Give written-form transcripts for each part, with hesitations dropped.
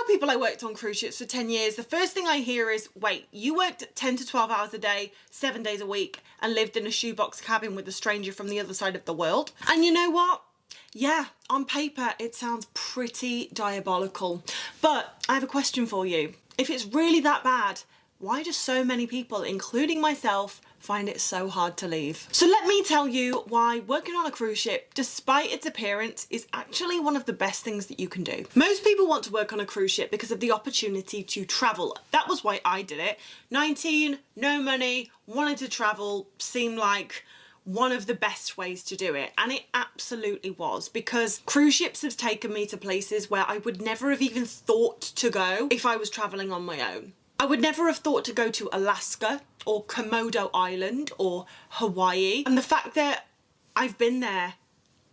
people I worked on cruise ships for 10 years, the first thing I hear is, wait, you worked 10 to 12 hours a day, 7 days a week, and lived in a shoebox cabin with a stranger from the other side of the world? And you know what? Yeah, on paper, it sounds pretty diabolical. But I have a question for you. If it's really that bad, why do so many people, including myself, find it so hard to leave? So let me tell you why working on a cruise ship, despite its appearance, is actually one of the best things that you can do. Most people want to work on a cruise ship because of the opportunity to travel. That was why I did it. 19, no money, wanted to travel, seemed like one of the best ways to do it, and it absolutely was, because cruise ships have taken me to places where I would never have even thought to go if I was traveling on my own. I would never have thought to go to Alaska or Komodo Island or Hawaii, and the fact that I've been there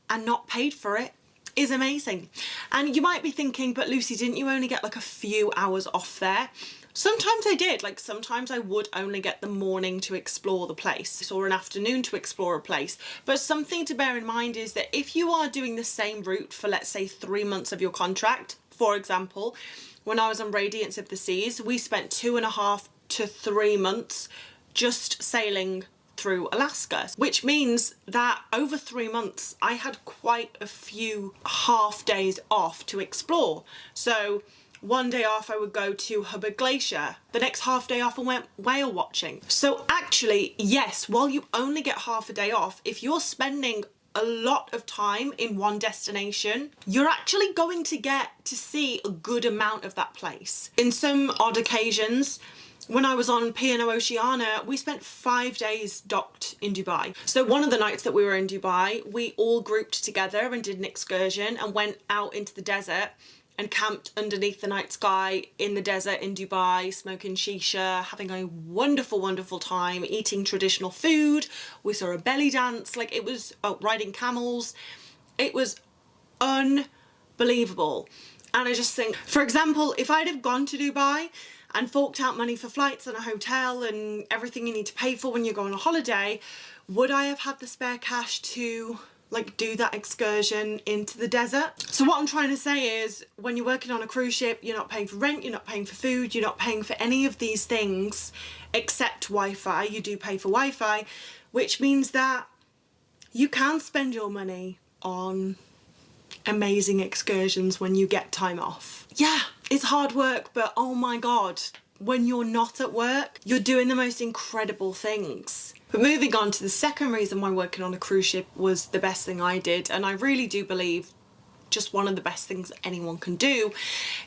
and not paid for it is amazing. And you might be thinking, but Lucy, didn't you only get like a few hours off there? Sometimes I did, like sometimes I would only get the morning to explore the place or an afternoon to explore a place. But something to bear in mind is that if you are doing the same route for, let's say, 3 months of your contract, for example, when I was on Radiance of the Seas, we spent 2.5 to 3 months just sailing through Alaska, which means that over 3 months I had quite a few half days off to explore. So one day off I would go to Hubbard Glacier, the next half day off I went whale watching. So actually, yes, while you only get half a day off, if you're spending a lot of time in one destination, you're actually going to get to see a good amount of that place. In some odd occasions, when I was on P&O Oceania, we spent 5 days docked in Dubai. So one of the nights that we were in Dubai, we all grouped together and did an excursion and went out into the desert and camped underneath the night sky in the desert in Dubai, smoking shisha, having a wonderful, wonderful time, eating traditional food. We saw a belly dance, like it was, riding camels. It was unbelievable. And I just think, for example, if I'd have gone to Dubai and forked out money for flights and a hotel and everything you need to pay for when you go on a holiday, would I have had the spare cash to like do that excursion into the desert? So what I'm trying to say is, when you're working on a cruise ship, you're not paying for rent, you're not paying for food, you're not paying for any of these things except Wi-Fi. You do pay for Wi-Fi, which means that you can spend your money on amazing excursions when you get time off. Yeah, it's hard work, but oh my God, when you're not at work, you're doing the most incredible things. But moving on to the second reason why working on a cruise ship was the best thing I did, and I really do believe just one of the best things that anyone can do,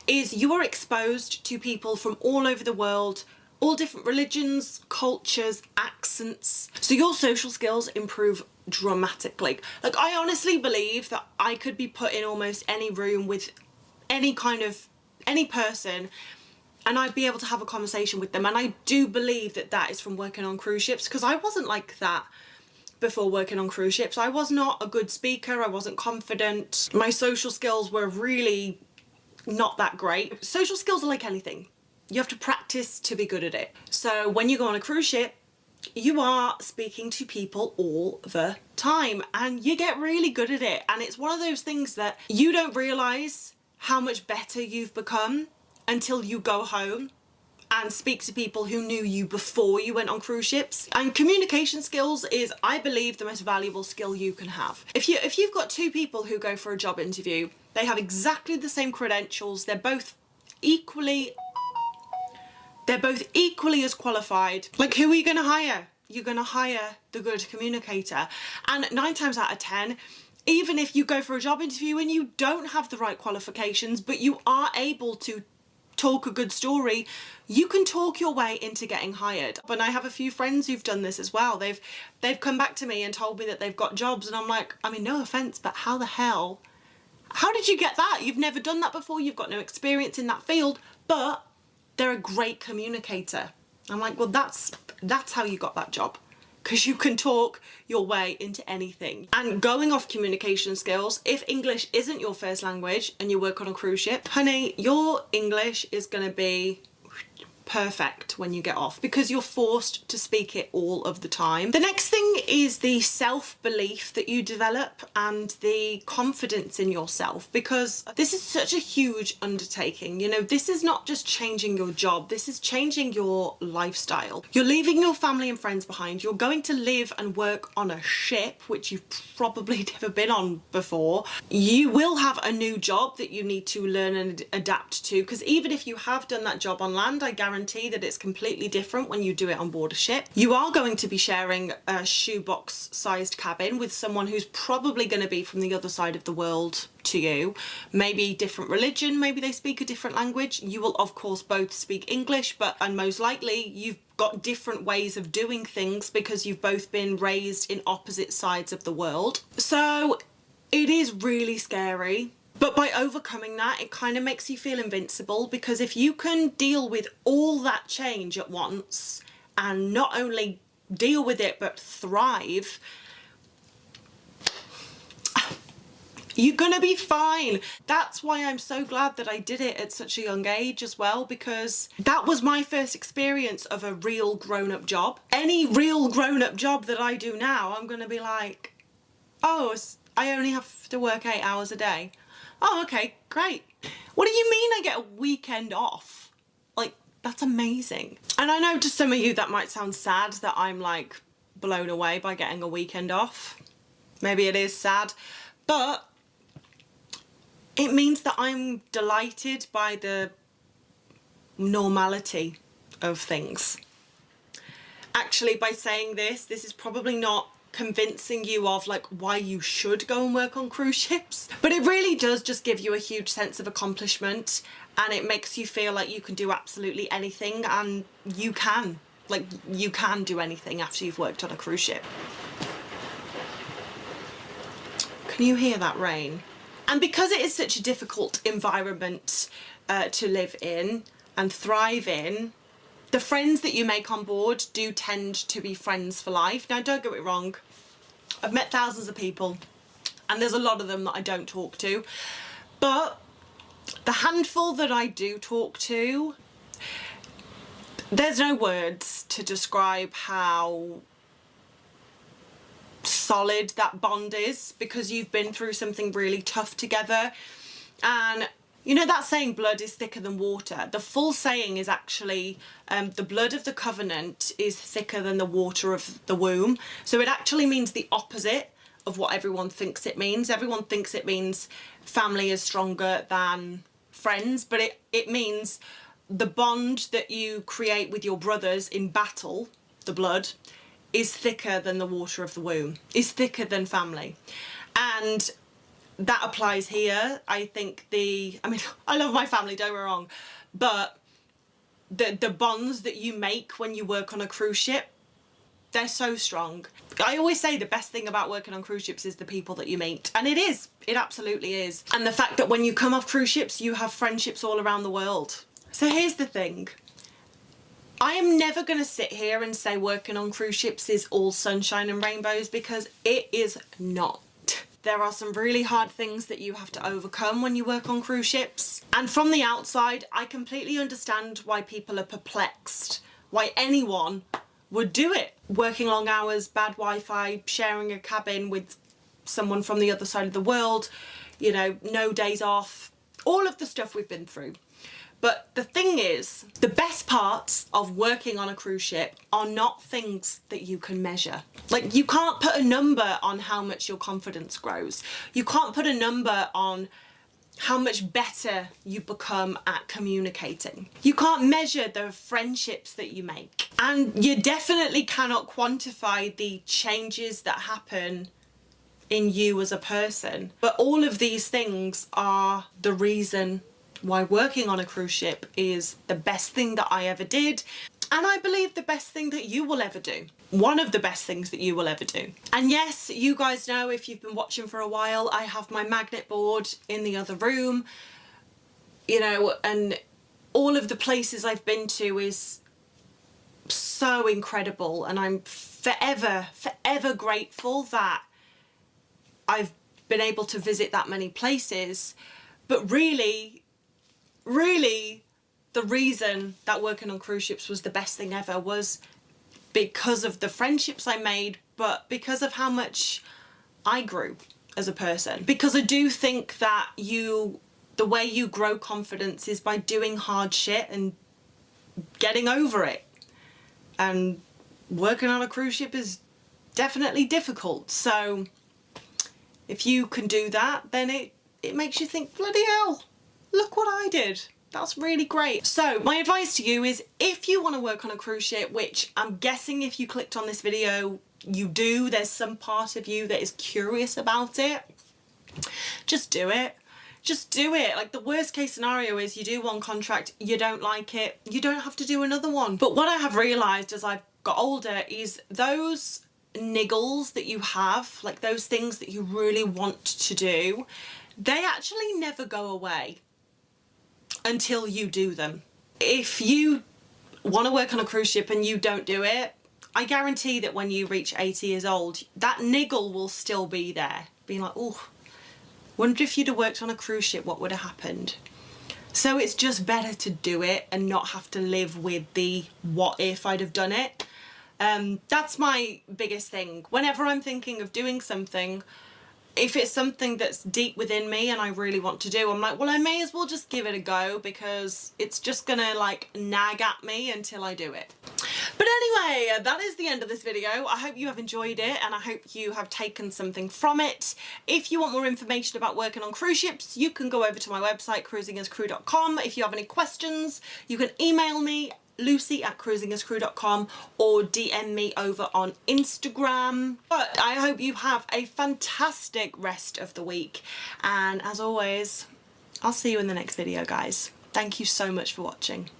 is you are exposed to people from all over the world, all different religions, cultures, accents. So your social skills improve dramatically. Like, I honestly believe that I could be put in almost any room with any person, and I'd be able to have a conversation with them. And I do believe that that is from working on cruise ships, because I wasn't like that before working on cruise ships. I was not a good speaker, I wasn't confident, my social skills were really not that great. Social skills are like anything. You have to practice to be good at it. So when you go on a cruise ship, you are speaking to people all the time and you get really good at it. And it's one of those things that you don't realise how much better you've become until you go home and speak to people who knew you before you went on cruise ships. And communication skills is, I believe, the most valuable skill you can have. If you've got two people who go for a job interview, they have exactly the same credentials, they're both equally as qualified. Like, who are you gonna hire? You're gonna hire the good communicator. And 9 times out of 10, even if you go for a job interview and you don't have the right qualifications, but you are able to talk a good story, you can talk your way into getting hired. And I have a few friends who've done this as well. They've come back to me and told me that they've got jobs, and I'm like, I mean, no offense, but how did you get that? You've never done that before, you've got no experience in that field, but they're a great communicator. I'm like, well, that's how you got that job, because you can talk your way into anything. And going off communication skills, if English isn't your first language and you work on a cruise ship, honey, your English is gonna be perfect when you get off because you're forced to speak it all of the time. The next thing is the self-belief that you develop and the confidence in yourself, because this is such a huge undertaking. You know, this is not just changing your job, this is changing your lifestyle. You're leaving your family and friends behind. You're going to live and work on a ship, which you've probably never been on before. You will have a new job that you need to learn and adapt to, because even if you have done that job on land, I guarantee that it's completely different when you do it on board a ship. You are going to be sharing a shoebox sized cabin with someone who's probably going to be from the other side of the world to you. Maybe different religion, maybe they speak a different language. You will of course both speak English, and most likely you've got different ways of doing things because you've both been raised in opposite sides of the world. So it is really scary. But by overcoming that, it kind of makes you feel invincible, because if you can deal with all that change at once and not only deal with it but thrive, you're gonna be fine. That's why I'm so glad that I did it at such a young age as well, because that was my first experience of a real grown-up job. Any real grown-up job that I do now, I'm gonna be like, oh, I only have to work 8 hours a day. Oh, okay, great. What do you mean I get a weekend off? Like, that's amazing. And I know to some of you that might sound sad that I'm like blown away by getting a weekend off. Maybe it is sad, but it means that I'm delighted by the normality of things. Actually, by saying this is probably not convincing you of like why you should go and work on cruise ships, but it really does just give you a huge sense of accomplishment, and it makes you feel like you can do absolutely anything, and you can do anything after you've worked on a cruise ship. Can you hear that rain? And because it is such a difficult environment to live in and thrive in, the friends that you make on board do tend to be friends for life. Now, don't get me wrong, I've met thousands of people and there's a lot of them that I don't talk to, but the handful that I do talk to, there's no words to describe how solid that bond is, because you've been through something really tough together. And you know that saying, blood is thicker than water? The full saying is actually the blood of the covenant is thicker than the water of the womb. So it actually means the opposite of what everyone thinks it means. Everyone thinks it means family is stronger than friends, but it means the bond that you create with your brothers in battle, the blood, is thicker than the water of the womb, is thicker than family. And that applies here. I think I love my family, don't get me wrong, but the bonds that you make when you work on a cruise ship, they're so strong. I always say the best thing about working on cruise ships is the people that you meet, and it absolutely is. And the fact that when you come off cruise ships, you have friendships all around the world. So here's the thing. I am never going to sit here and say working on cruise ships is all sunshine and rainbows, because it is not. There are some really hard things that you have to overcome when you work on cruise ships. And from the outside, I completely understand why people are perplexed, why anyone would do it. Working long hours, bad Wi-Fi, sharing a cabin with someone from the other side of the world, you know, no days off, all of the stuff we've been through. But the thing is, the best parts of working on a cruise ship are not things that you can measure. Like, you can't put a number on how much your confidence grows. You can't put a number on how much better you become at communicating. You can't measure the friendships that you make. And you definitely cannot quantify the changes that happen in you as a person. But all of these things are the reason why working on a cruise ship is the best thing that I ever did, and I believe the best thing that you will ever do. One of the best things that you will ever do. And yes, you guys know, if you've been watching for a while, I have my magnet board in the other room, you know, and all of the places I've been to is so incredible, and I'm forever grateful that I've been able to visit that many places. But really, the reason that working on cruise ships was the best thing ever was because of the friendships I made, but because of how much I grew as a person. Because I do think that the way you grow confidence is by doing hard shit and getting over it. And working on a cruise ship is definitely difficult. So if you can do that, then it makes you think, bloody hell, look what I did. That's really great. So my advice to you is, if you want to work on a cruise ship, which I'm guessing if you clicked on this video, you do, there's some part of you that is curious about it, just do it. Just do it. Like, the worst case scenario is you do one contract, you don't like it, you don't have to do another one. But what I have realised as I've got older is those niggles that you have, like those things that you really want to do, they actually never go away until you do them. If you want to work on a cruise ship and you don't do it, I guarantee that when you reach 80 years old, that niggle will still be there, being like, oh, wonder if you'd have worked on a cruise ship, what would have happened? So it's just better to do it and not have to live with the what if I'd have done it. That's my biggest thing. Whenever I'm thinking of doing something, if it's something that's deep within me and I really want to do, I'm like, well, I may as well just give it a go, because it's just gonna like nag at me until I do it. But anyway, that is the end of this video. I hope you have enjoyed it and I hope you have taken something from it. If you want more information about working on cruise ships, you can go over to my website, cruisingascrew.com. If you have any questions, you can email me, lucy@cruisingascrew.com, or DM me over on Instagram. But I hope you have a fantastic rest of the week, and as always, I'll see you in the next video, guys. Thank you so much for watching.